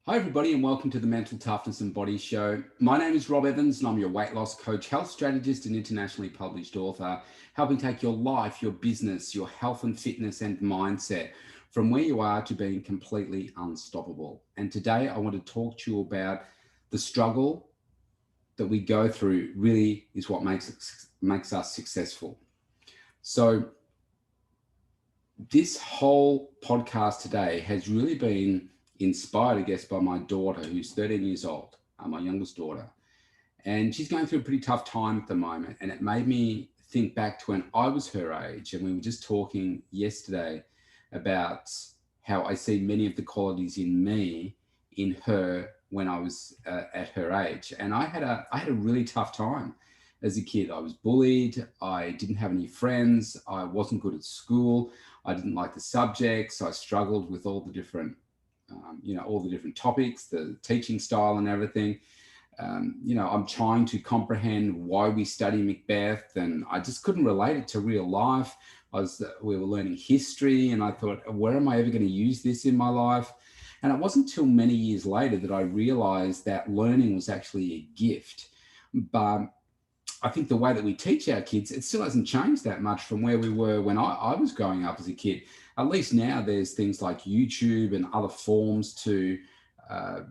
Hi, everybody, and welcome to the Mental Toughness and Body Show. My name is Rob Evans, and I'm your weight loss coach, health strategist, and internationally published author, helping take your life, your business, your health and fitness and mindset from where you are to being completely unstoppable. And today, I want to talk to you about the struggle that we go through really is what makes us successful. So, this whole podcast today has really been inspired, I guess, by my daughter, who's 13 years old, my youngest daughter. And she's going through a pretty tough time at the moment. And it made me think back to when I was her age. And we were just talking yesterday about how I see many of the qualities in me in her when I was at her age. And I had a really tough time as a kid. I was bullied. I didn't have any friends. I wasn't good at school. I didn't like the subjects. I struggled with all the different, all the different topics, the teaching style and everything. I'm trying to comprehend why we study Macbeth, and I just couldn't relate it to real life. We were learning history, and I thought, where am I ever going to use this in my life? And it wasn't until many years later that I realized that learning was actually a gift. But I think the way that we teach our kids, it still hasn't changed that much from where we were when I was growing up as a kid. At least now there's things like YouTube and other forms to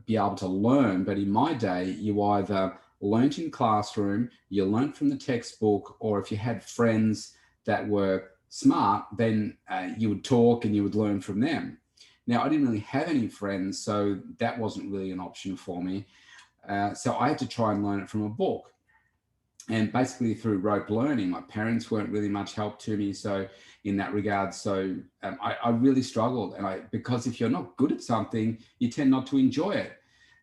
be able to learn. But in my day, you either learnt in classroom, you learnt from the textbook, or if you had friends that were smart, then you would talk and you would learn from them. Now, I didn't really have any friends, so that wasn't really an option for me. So I had to try and learn it from a book. And basically through rote learning, my parents weren't really much help to me. So in that regard, I really struggled. Because if you're not good at something, you tend not to enjoy it.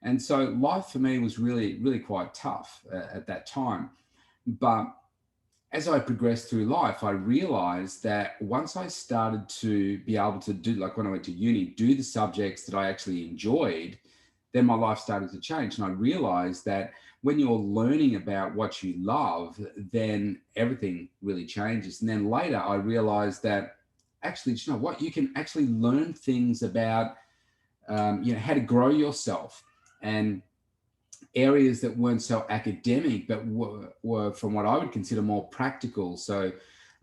And so life for me was really, really quite tough at that time. But as I progressed through life, I realized that once I started to be able to do, like when I went to uni, do the subjects that I actually enjoyed, then my life started to change. And I realized that when you're learning about what you love, then everything really changes. And then later I realized that actually, you know what, you can actually learn things about, how to grow yourself, and areas that weren't so academic, but were from what I would consider more practical. So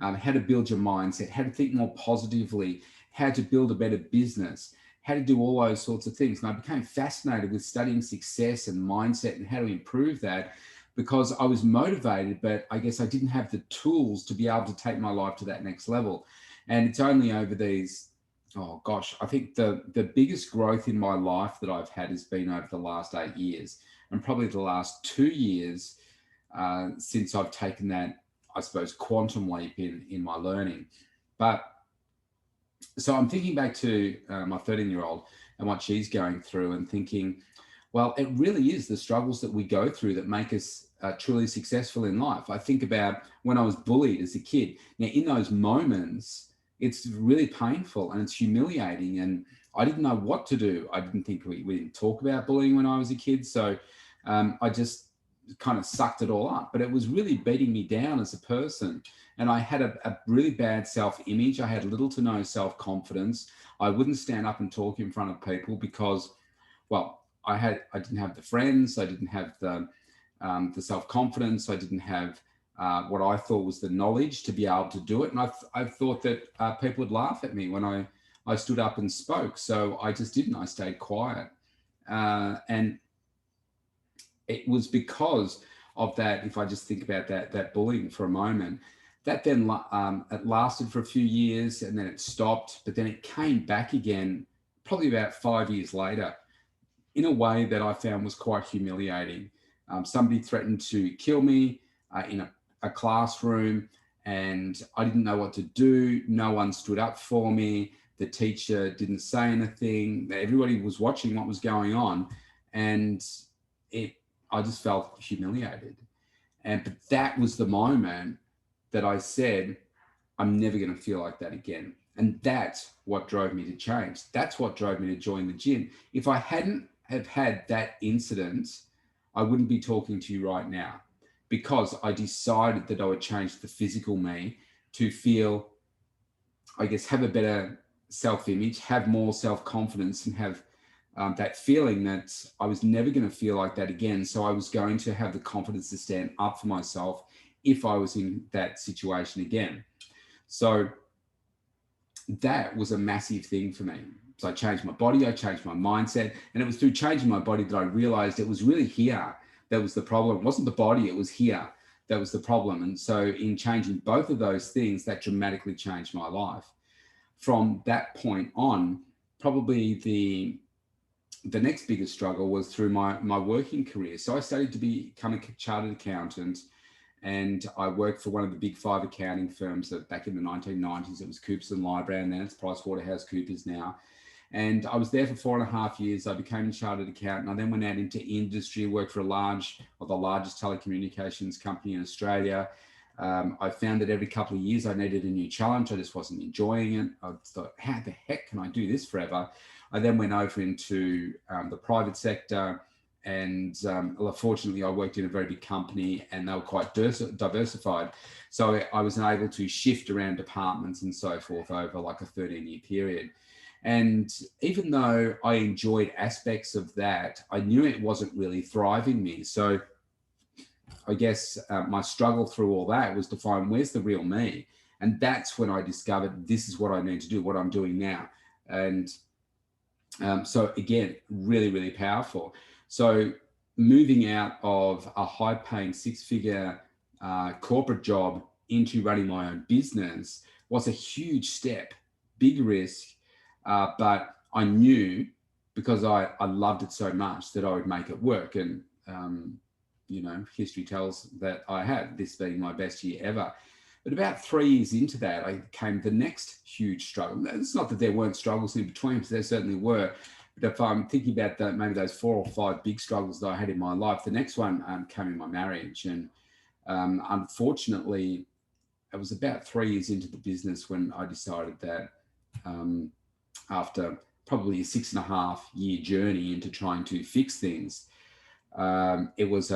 how to build your mindset, how to think more positively, how to build a better business, how to do all those sorts of things. And I became fascinated with studying success and mindset and how to improve that, because I was motivated, but I guess I didn't have the tools to be able to take my life to that next level. And it's only over these, oh gosh, I think the biggest growth in my life that I've had has been over the last 8 years, and probably the last 2 years since I've taken that, I suppose, quantum leap in my learning. But so I'm thinking back to my 13-year-old and what she's going through, and thinking, well, it really is the struggles that we go through that make us truly successful in life. I think about when I was bullied as a kid. Now, in those moments, it's really painful and it's humiliating, and I didn't know what to do. I didn't think we didn't talk about bullying when I was a kid. So I just kind of sucked it all up, but it was really beating me down as a person. And I had a really bad self-image. I had little to no self-confidence. I wouldn't stand up and talk in front of people because, well, I didn't have the friends. I didn't have the self-confidence. I didn't have what I thought was the knowledge to be able to do it. And I thought that people would laugh at me when I stood up and spoke. So I just didn't. I stayed quiet. And it was because of that. If I just think about that bullying for a moment, that then it lasted for a few years, and then it stopped, but then it came back again probably about 5 years later in a way that I found was quite humiliating. Somebody threatened to kill me in a classroom, and I didn't know what to do. No one stood up for me. The teacher didn't say anything. Everybody was watching what was going on, and I just felt humiliated. But that was the moment that I said, I'm never going to feel like that again. And that's what drove me to change. That's what drove me to join the gym. If I hadn't have had that incident, I wouldn't be talking to you right now, because I decided that I would change the physical me to feel, I guess, have a better self-image, have more self-confidence, and have that feeling that I was never going to feel like that again. So I was going to have the confidence to stand up for myself if I was in that situation again. So that was a massive thing for me. So I changed my body, I changed my mindset, and it was through changing my body that I realized it was really here that was the problem. It wasn't the body, it was here that was the problem. And so in changing both of those things, that dramatically changed my life. From that point on, probably the next biggest struggle was through my working career. So I studied to become a chartered accountant, and I worked for one of the big five accounting firms that back in the 1990s. It was Coopers and Lybrand, then it's PricewaterhouseCoopers now. And I was there for 4.5 years. I became a chartered accountant. I then went out into industry, worked for the largest telecommunications company in Australia. I found that every couple of years I needed a new challenge. I just wasn't enjoying it. I thought, how the heck can I do this forever? I then went over into the private sector, and fortunately I worked in a very big company, and they were quite diversified. So I was able to shift around departments and so forth over like a 13-year period. And even though I enjoyed aspects of that, I knew it wasn't really thriving me. So I guess my struggle through all that was to find where's the real me. And that's when I discovered this is what I need to do, what I'm doing now. And so again, really, really powerful. So moving out of a high-paying six-figure corporate job into running my own business was a huge step, big risk, but I knew, because I loved it so much, that I would make it work. And history tells that I had, this being my best year ever. But about 3 years into that, I came the next huge struggle. It's not that there weren't struggles in between, because there certainly were. But if I'm thinking about maybe those 4 or 5 big struggles that I had in my life, the next one came in my marriage. And unfortunately, it was about 3 years into the business when I decided that after probably a 6.5-year journey into trying to fix things, it was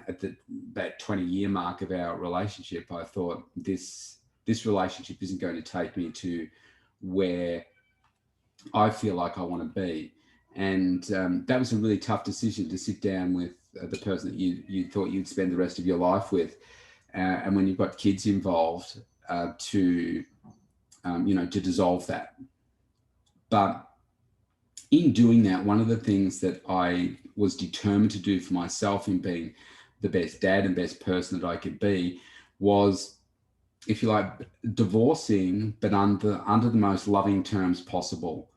at the about 20-year mark of our relationship, I thought this relationship isn't going to take me to where I feel like I want to be. And that was a really tough decision, to sit down with the person that you thought you'd spend the rest of your life with. And when you've got kids involved, to dissolve that. But in doing that, one of the things that I was determined to do for myself in being the best dad and best person that I could be was, if you like, divorcing, but under the most loving terms possible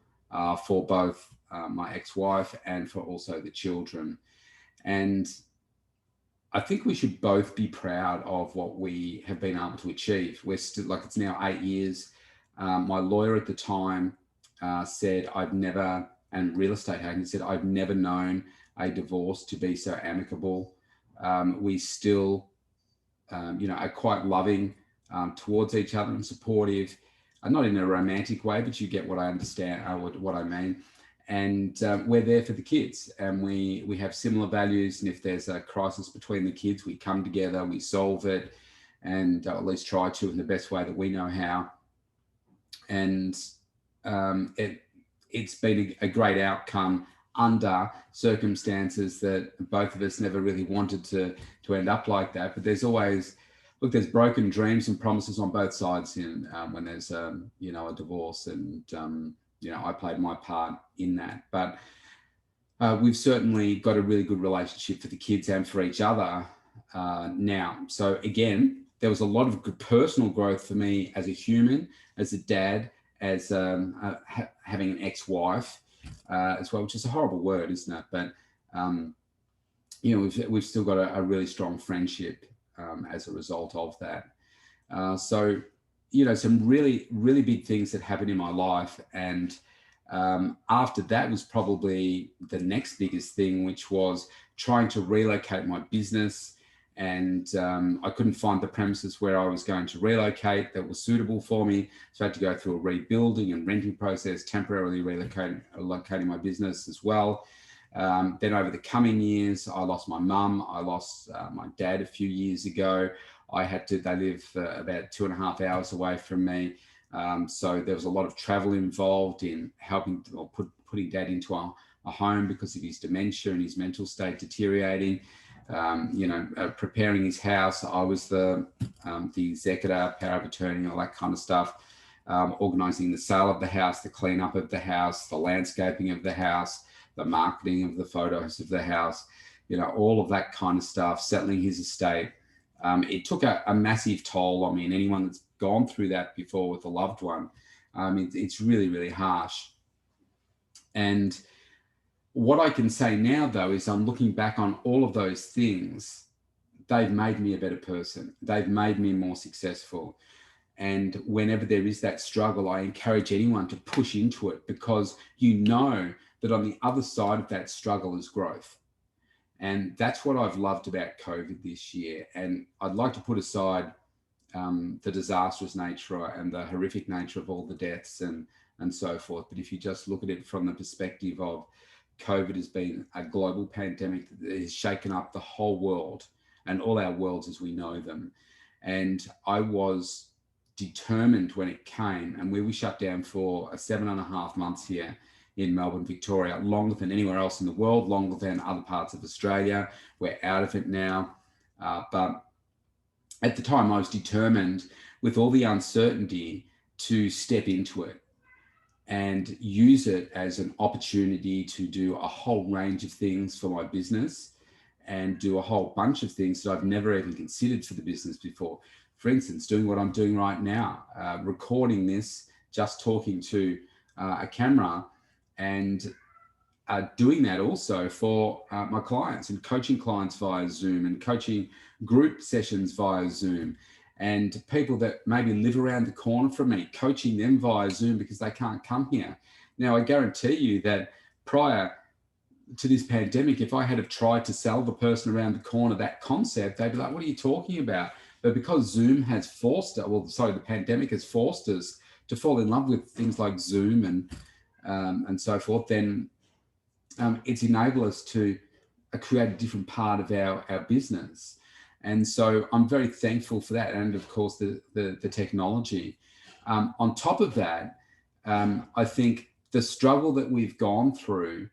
for both my ex-wife and for also the children. And I think we should both be proud of what we have been able to achieve. We're still, like, it's now 8 years. My lawyer at the time said and real estate agent said, I've never known a divorce to be so amicable. We still, are quite loving towards each other and supportive, not in a romantic way, but you get what I understand, what I mean. And we're there for the kids, and we have similar values. And if there's a crisis between the kids, we come together, we solve it, and at least try to in the best way that we know how. And it's been a great outcome under circumstances that both of us never really wanted to end up like that. But there's always, there's broken dreams and promises on both sides when there's a divorce, and I played my part in that. But we've certainly got a really good relationship for the kids and for each other now. So again, there was a lot of good personal growth for me as a human, as a dad, as having an ex-wife as well, which is a horrible word, isn't it? But we've still got a really strong friendship as a result of that. So some really, really big things that happened in my life. And after that was probably the next biggest thing, which was trying to relocate my business. And I couldn't find the premises where I was going to relocate that was suitable for me. So I had to go through a rebuilding and renting process, temporarily relocating my business as well. Then over the coming years, I lost my mum. I lost my dad a few years ago. They live about 2.5 hours away from me. So there was a lot of travel involved in helping or putting dad into a home because of his dementia and his mental state deteriorating. Preparing his house. I was the executor, power of attorney, all that kind of stuff. Organising the sale of the house, the cleanup of the house, the landscaping of the house, the marketing of the photos of the house, all of that kind of stuff, settling his estate. It took a massive toll on me, and anyone that's gone through that before with a loved one, it's really, really harsh. And what I can say now, though, is I'm looking back on all of those things. They've made me a better person. They've made me more successful. And whenever there is that struggle, I encourage anyone to push into it, because you know that on the other side of that struggle is growth. And that's what I've loved about COVID this year. And I'd like to put aside the disastrous nature and the horrific nature of all the deaths and so forth. But if you just look at it from the perspective of COVID has been a global pandemic that has shaken up the whole world and all our worlds as we know them. And I was determined when it came, and we shut down for 7.5 months here in Melbourne, Victoria, longer than anywhere else in the world, longer than other parts of Australia. We're out of it now. But at the time, I was determined, with all the uncertainty, to step into it and use it as an opportunity to do a whole range of things for my business and do a whole bunch of things that I've never even considered for the business before. For instance, doing what I'm doing right now, recording this, just talking to a camera, and doing that also for my clients and coaching clients via Zoom and coaching group sessions via Zoom, and people that maybe live around the corner from me, coaching them via Zoom because they can't come here. Now, I guarantee you that prior to this pandemic, if I had have tried to sell the person around the corner that concept, they'd be like, what are you talking about? But because Zoom has the pandemic has forced us to fall in love with things like Zoom and so forth, then it's enabled us to create a different part of our business. And so I'm very thankful for that. And of course, the technology. On top of that, I think the struggle that we've gone through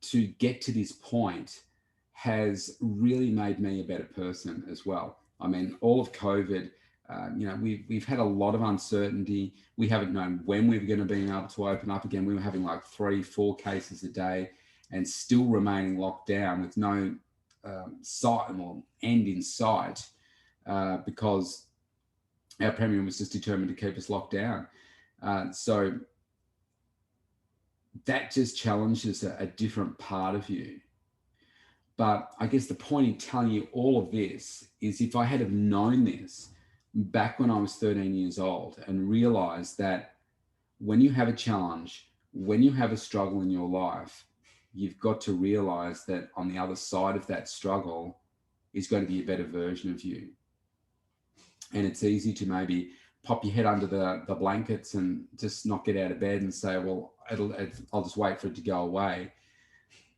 to get to this point has really made me a better person as well. I mean, all of COVID, we've had a lot of uncertainty. We haven't known when we were going to be able to open up again. We were having like 3-4 cases a day and still remaining locked down with no end in sight, because our Premier was just determined to keep us locked down. So that just challenges a different part of you. But I guess the point in telling you all of this is, if I had have known this back when I was 13 years old and realized that when you have a challenge, when you have a struggle in your life, you've got to realize that on the other side of that struggle is going to be a better version of you. And it's easy to maybe pop your head under the blankets and just not get out of bed and say, well, I'll just wait for it to go away.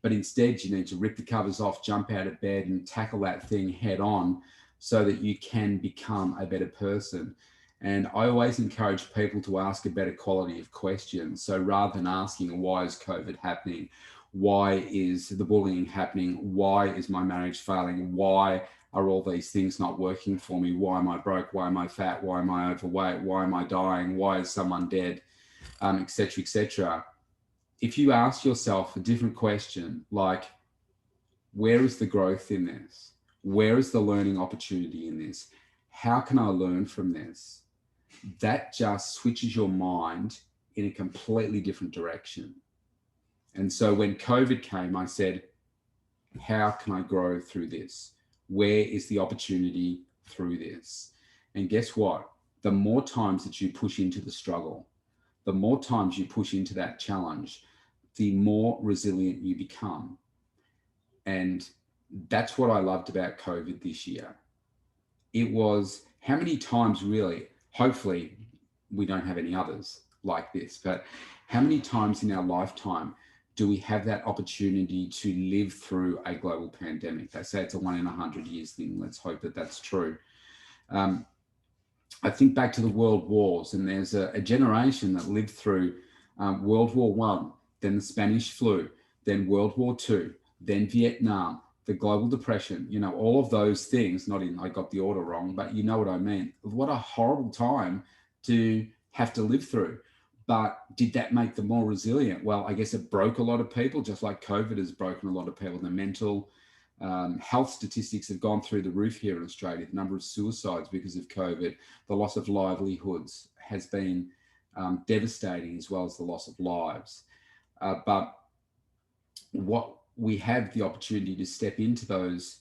But instead, you need to rip the covers off, jump out of bed and tackle that thing head on so that you can become a better person. And I always encourage people to ask a better quality of questions. So rather than asking, why is COVID happening? Why is the bullying happening? Why is my marriage failing? Why are all these things not working for me? Why am I broke? Why am I fat? Why am I overweight? Why am I dying? Why is someone dead? Et cetera, et cetera. If you ask yourself a different question, like, where is the growth in this? Where is the learning opportunity in this? How can I learn from this? That just switches your mind in a completely different direction. And so when COVID came, I said, how can I grow through this? Where is the opportunity through this? And guess what? The more times that you push into the struggle, the more times you push into that challenge, the more resilient you become. And that's what I loved about COVID this year. It was, how many times really, hopefully we don't have any others like this, but how many times in our lifetime do we have that opportunity to live through a global pandemic? They say it's a 1 in 100 years thing. Let's hope that that's true. I think back to the world wars, and there's a generation that lived through World War I, then the Spanish flu, then World War II, then Vietnam, the global depression, all of those things, not in, I got the order wrong, but you know what I mean. What a horrible time to have to live through. But did that make them more resilient? Well, I guess it broke a lot of people, just like COVID has broken a lot of people. The mental health statistics have gone through the roof here in Australia. The number of suicides because of COVID, the loss of livelihoods has been devastating, as well as the loss of lives. But what we have the opportunity to step into those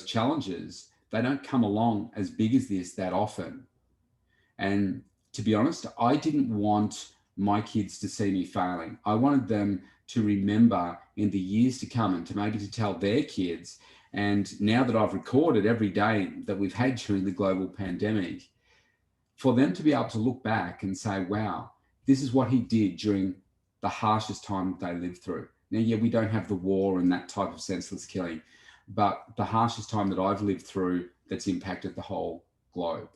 challenges, they don't come along as big as this that often. And to be honest, I didn't want my kids to see me failing. I wanted them to remember in the years to come, and to maybe to tell their kids. And now that I've recorded every day that we've had during the global pandemic, for them to be able to look back and say, wow, this is what he did during the harshest time they lived through. Now, yeah, we don't have the war and that type of senseless killing, but the harshest time that I've lived through that's impacted the whole globe.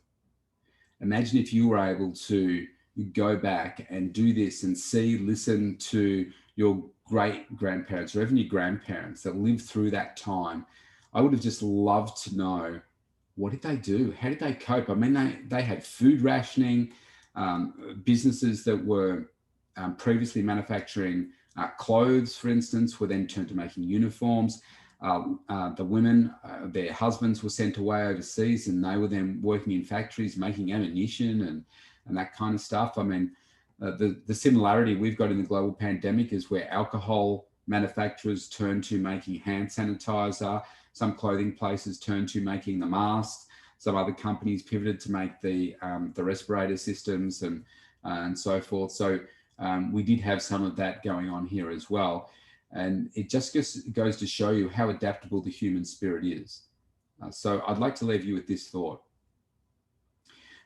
Imagine if you were able to go back and do this and listen to your great grandparents or even your grandparents that lived through that time. I would have just loved to know, what did they do? How did they cope? I mean, they had food rationing, businesses that were previously manufacturing clothes, for instance, were then turned to making uniforms. The women, their husbands were sent away overseas, and they were then working in factories making ammunition and that kind of stuff. I mean, the similarity we've got in the global pandemic is where alcohol manufacturers turn to making hand sanitizer, some clothing places turn to making the masks, some other companies pivoted to make the respirator systems and so forth. So we did have some of that going on here as well. And it just goes to show you how adaptable the human spirit is. So I'd like to leave you with this thought.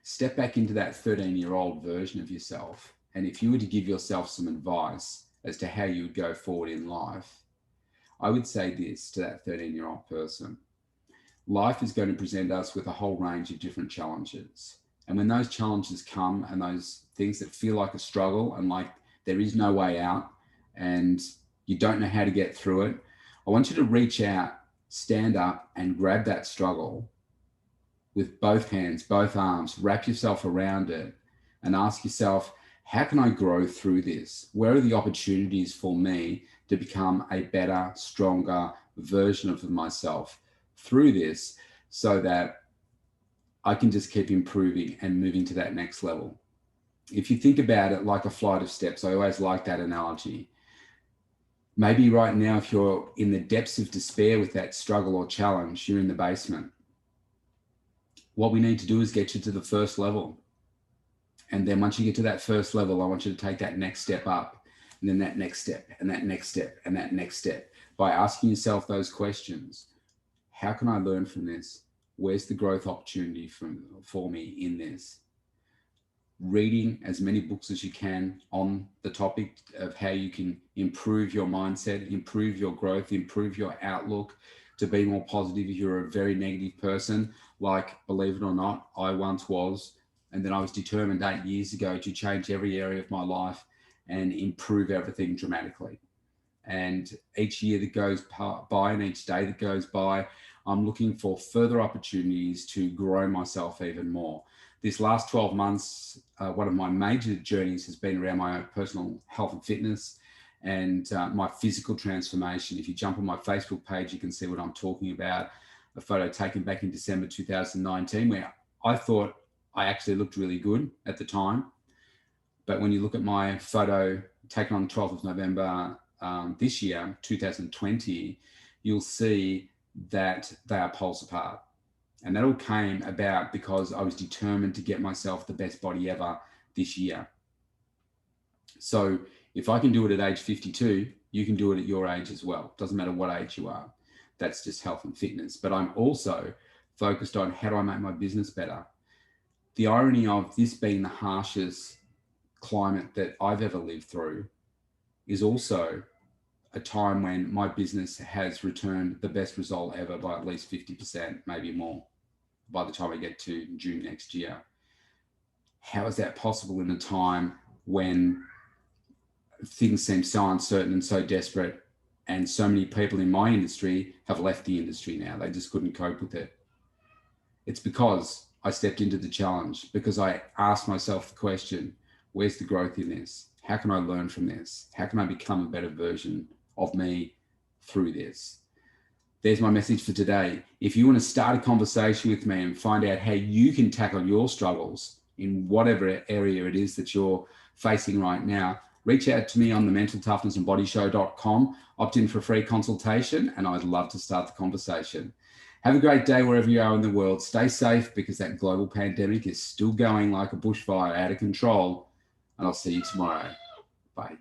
Step back into that 13-year-old version of yourself. And if you were to give yourself some advice as to how you would go forward in life, I would say this to that 13-year-old person. Life is going to present us with a whole range of different challenges. And when those challenges come, and those things that feel like a struggle and like there is no way out and you don't know how to get through it, I want you to reach out, stand up and grab that struggle with both hands, both arms, wrap yourself around it and ask yourself, how can I grow through this? Where are the opportunities for me to become a better, stronger version of myself through this, so that I can just keep improving and moving to that next level? If you think about it like a flight of steps, I always like that analogy. Maybe right now, if you're in the depths of despair with that struggle or challenge, you're in the basement. What we need to do is get you to the first level. And then once you get to that first level, I want you to take that next step up, and then that next step, and that next step, and that next step, by asking yourself those questions. How can I learn from this? Where's the growth opportunity for me in this? Reading as many books as you can on the topic of how you can improve your mindset, improve your growth, improve your outlook to be more positive if you're a very negative person, like, believe it or not, I once was. And then I was determined 8 years ago to change every area of my life and improve everything dramatically. And each year that goes by and each day that goes by, I'm looking for further opportunities to grow myself even more. This last 12 months, one of my major journeys has been around my own personal health and fitness and my physical transformation. If you jump on my Facebook page, you can see what I'm talking about. A photo taken back in December 2019, where I thought I actually looked really good at the time. But when you look at my photo taken on the 12th of November this year, 2020, you'll see that they are poles apart. And that all came about because I was determined to get myself the best body ever this year. So if I can do it at age 52, you can do it at your age as well. Doesn't matter what age you are. That's just health and fitness. But I'm also focused on, how do I make my business better? The irony of this being the harshest climate that I've ever lived through is also a time when my business has returned the best result ever by at least 50%, maybe more, by the time I get to June next year. How is that possible in a time when things seem so uncertain and so desperate, And so many people in my industry have left the industry now. They just couldn't cope with it. It's because I stepped into the challenge, because I asked myself the question, where's the growth in this? How can I learn from this? How can I become a better version of me through this? There's my message for today. If you want to start a conversation with me and find out how you can tackle your struggles in whatever area it is that you're facing right now, reach out to me on the mentaltoughnessandbodyshow.com, opt in for a free consultation, and I'd love to start the conversation. Have a great day wherever you are in the world. Stay safe, because that global pandemic is still going like a bushfire, out of control, and I'll see you tomorrow. Bye.